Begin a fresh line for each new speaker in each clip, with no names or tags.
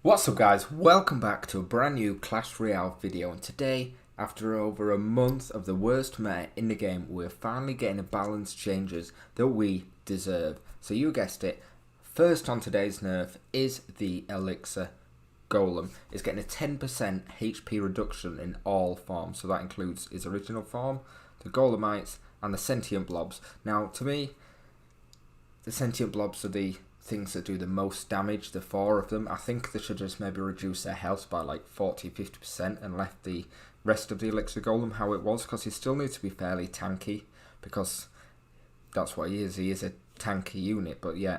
What's up guys, welcome back to a brand new Clash Royale video, and today, after over a month of the worst meta in the game, we're finally getting the balance changes that we deserve. So you guessed it, first on today's nerf is the Elixir Golem. It's getting a 10% HP reduction in all forms, so that includes his original form, the Golemites, and the Sentient Blobs. Now to me, the Sentient Blobs are the things that do the most damage, the four of them. I think they should just maybe reduce their health by like 40-50% and left the rest of the Elixir Golem how it was, because he still needs to be fairly tanky, because that's what he is a tanky unit. But yeah,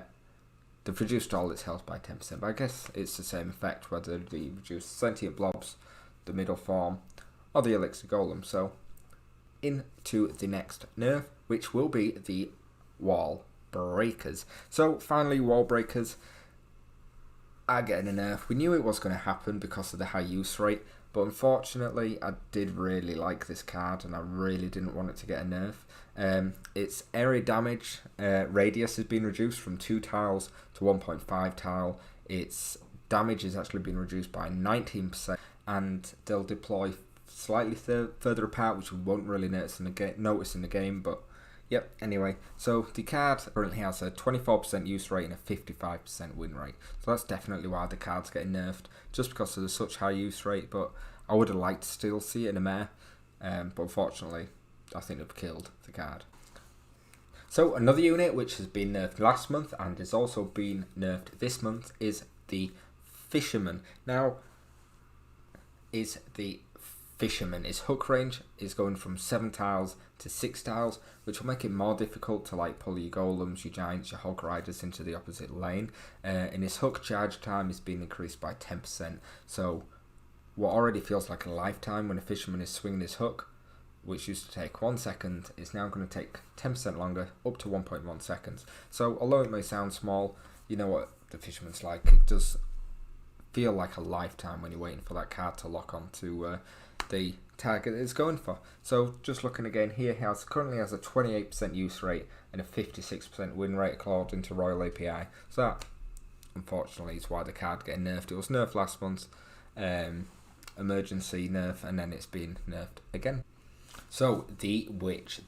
they've reduced all its health by 10%, but I guess it's the same effect whether they reduce Sentient Blobs, the middle form, or the Elixir Golem. So into the next nerf, which will be the wall breakers. So finally, wall breakers are getting a nerf. We knew it was going to happen because of the high use rate, but unfortunately I did really like this card and I really didn't want it to get a nerf. Its area damage radius has been reduced from 2 tiles to 1.5 tile. Its damage has actually been reduced by 19%, and they'll deploy slightly further apart, which we won't really notice in the game, but yep, anyway, so the card currently has a 24% use rate and a 55% win rate. So that's definitely why the card's getting nerfed, just because of such high use rate. But I would have liked to still see it in a meta, but unfortunately, I think they've killed the card. So another unit which has been nerfed last month and has also been nerfed this month is the Fisherman. Now, his hook range is going from 7 tiles to 6 tiles, which will make it more difficult to like pull your golems, your giants, your hog riders into the opposite lane. And his hook charge time is being increased by 10%. So what already feels like a lifetime when a fisherman is swinging his hook, which used to take 1 second, is now going to take 10% longer, up to 1.1 seconds. So although it may sound small, you know what the fisherman's like. It does feel like a lifetime when you're waiting for that card to lock on to the target it's going for. So just looking again here, he currently has a 28% use rate and a 56% win rate according to Royal API. So that, unfortunately, is why the card getting nerfed. It was nerfed last month, emergency nerf, and then it's been nerfed again. So the witch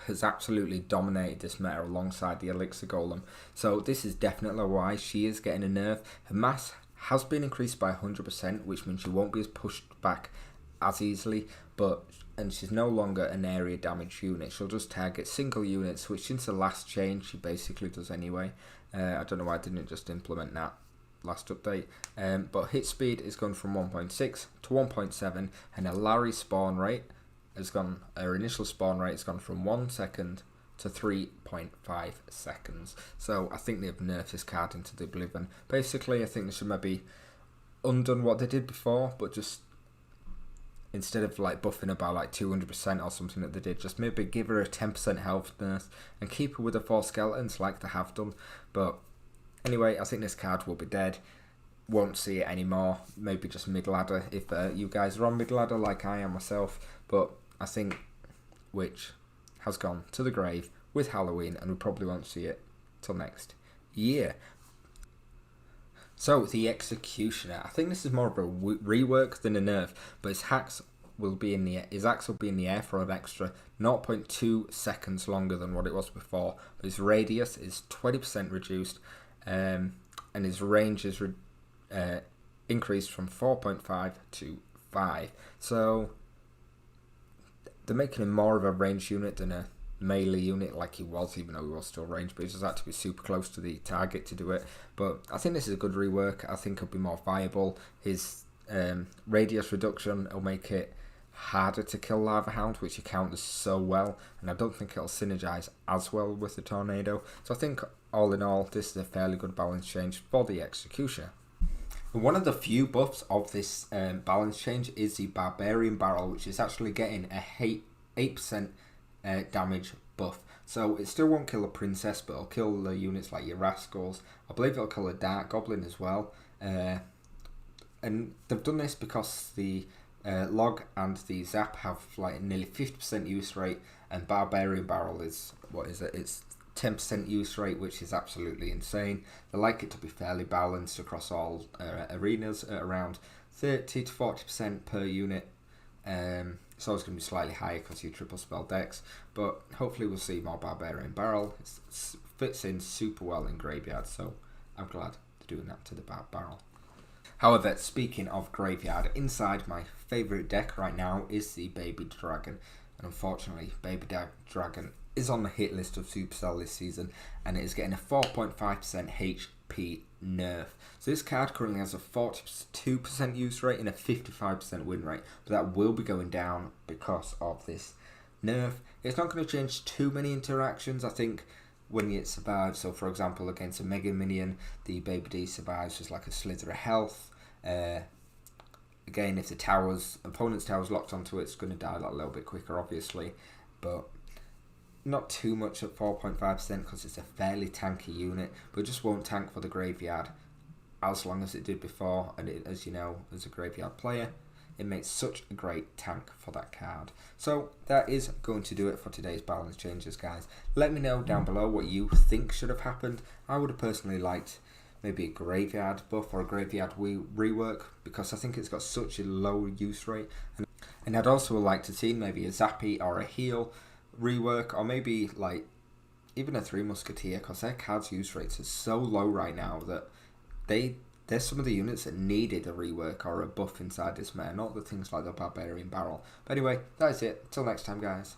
has absolutely dominated this meta alongside the Elixir Golem. So this is definitely why she is getting a nerf. Her mass has been increased by 100%, which means she won't be as pushed back as easily, and she's no longer an area damage unit. She'll just target single units, which since the last change she basically does anyway. I don't know why I didn't just implement that last update. But hit speed is gone from 1.6 to 1.7, and her Larry spawn rate has gone. Her initial spawn rate has gone from 1 second to 3.5 seconds. So I think they've nerfed this card into the oblivion. Basically, I think they should maybe undone what they did before, but just instead of like buffing her by like 200% or something that they did, just maybe give her a 10% health nerf and keep her with the 4 skeletons like they have done. But anyway, I think this card will be dead. Won't see it anymore. Maybe just mid-ladder if you guys are on mid-ladder like I am myself. But I think Witch has gone to the grave with Halloween, and we probably won't see it till next year. So the Executioner, I think this is more of a rework than a nerf, but his axe will be in the air for an extra 0.2 seconds longer than what it was before. But his radius is 20% reduced, and his range is increased from 4.5 to 5. So they're making him more of a range unit than a melee unit like he was, even though he was still ranged, but he just had to be super close to the target to do it. But I think this is a good rework. I think it'll be more viable. His radius reduction will make it harder to kill Lava Hound, which he counters so well, and I don't think it'll synergize as well with the Tornado. So I think all in all, this is a fairly good balance change for the Executioner. One of the few buffs of this balance change is the Barbarian Barrel, which is actually getting a 8% damage buff. So it still won't kill a princess, but it'll kill the units like your rascals. I believe it'll kill a dark goblin as well. And they've done this because the log and the zap have like nearly 50% use rate, and Barbarian Barrel is, what is it? It's 10% use rate, which is absolutely insane. They like it to be fairly balanced across all arenas at around 30 to 40% per unit. It's always going to be slightly higher because you triple spell decks, but hopefully we'll see more Barbarian Barrel. It fits in super well in Graveyard, so I'm glad they're doing that to the Barrel. However, speaking of Graveyard, inside my favourite deck right now is the Baby Dragon, and unfortunately Baby Dragon is on the hit list of Supercell this season, and it is getting a 4.5% HP nerf. So this card currently has a 42% use rate and a 55% win rate, but that will be going down because of this nerf. It's not going to change too many interactions. I think when it survives, so for example against a Mega Minion, the Baby D survives just like a slither of health. Again, if the opponent's tower's locked onto it, it's going to die a little bit quicker obviously, but not too much at 4.5% because it's a fairly tanky unit, but it just won't tank for the Graveyard as long as it did before, and it, as you know, as a Graveyard player, it makes such a great tank for that card. So that is going to do it for today's balance changes, guys. Let me know down below what you think should have happened. I would have personally liked maybe a Graveyard buff or a Graveyard rework, because I think it's got such a low use rate, and I'd also like to see maybe a Zappy or a Heal rework, or maybe like even a Three Musketeer, because their cards use rates are so low right now that there's some of the units that needed a rework or a buff inside this meta, not the things like the Barbarian Barrel. But anyway, that is it. Till next time, guys.